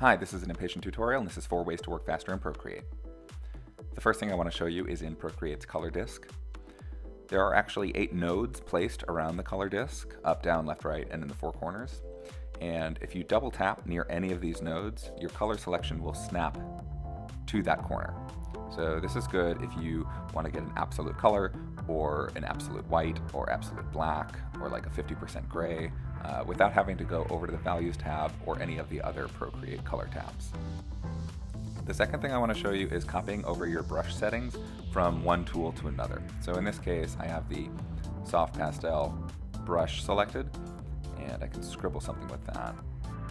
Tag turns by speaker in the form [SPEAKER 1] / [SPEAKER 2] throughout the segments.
[SPEAKER 1] Hi, this is an impatient tutorial, and this is 4 ways to work faster in Procreate. The first thing I want to show you is in Procreate's color disk. There are actually 8 nodes placed around the color disk, up, down, left, right, and in the 4 corners. And if you double tap near any of these nodes, your color selection will snap to that corner. So this is good if you want to get an absolute color, or an absolute white, or absolute black, or like a 50% gray, without having to go over to the Values tab or any of the other Procreate color tabs. The second thing I want to show you is copying over your brush settings from one tool to another. So in this case, I have the soft pastel brush selected, and I can scribble something with that.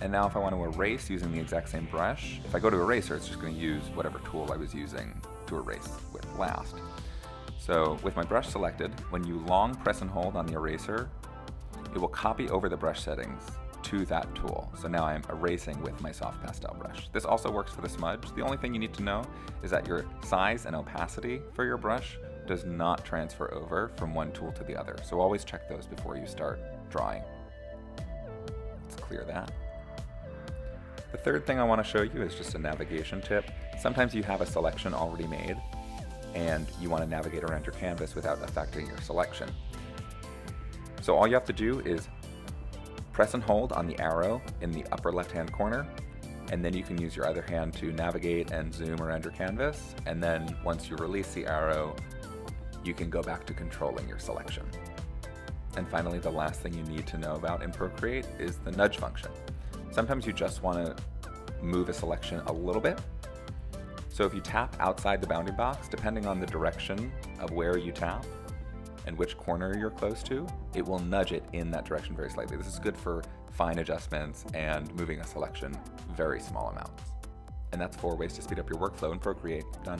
[SPEAKER 1] And now if I want to erase using the exact same brush, if I go to eraser, it's just going to use whatever tool I was using to erase with last. So with my brush selected, when you long press and hold on the eraser, it will copy over the brush settings to that tool. So now I'm erasing with my soft pastel brush. This also works for the smudge. The only thing you need to know is that your size and opacity for your brush does not transfer over from one tool to the other. So always check those before you start drawing. Let's clear that. The third thing I want to show you is just a navigation tip. Sometimes you have a selection already made and you want to navigate around your canvas without affecting your selection. So all you have to do is press and hold on the arrow in the upper left-hand corner, and then you can use your other hand to navigate and zoom around your canvas, and then once you release the arrow, you can go back to controlling your selection. And finally, the last thing you need to know about in Procreate is the nudge function. Sometimes you just want to move a selection a little bit. So if you tap outside the bounding box, depending on the direction of where you tap and which corner you're close to, it will nudge it in that direction very slightly. This is good for fine adjustments and moving a selection very small amounts. And that's 4 ways to speed up your workflow in Procreate. Done.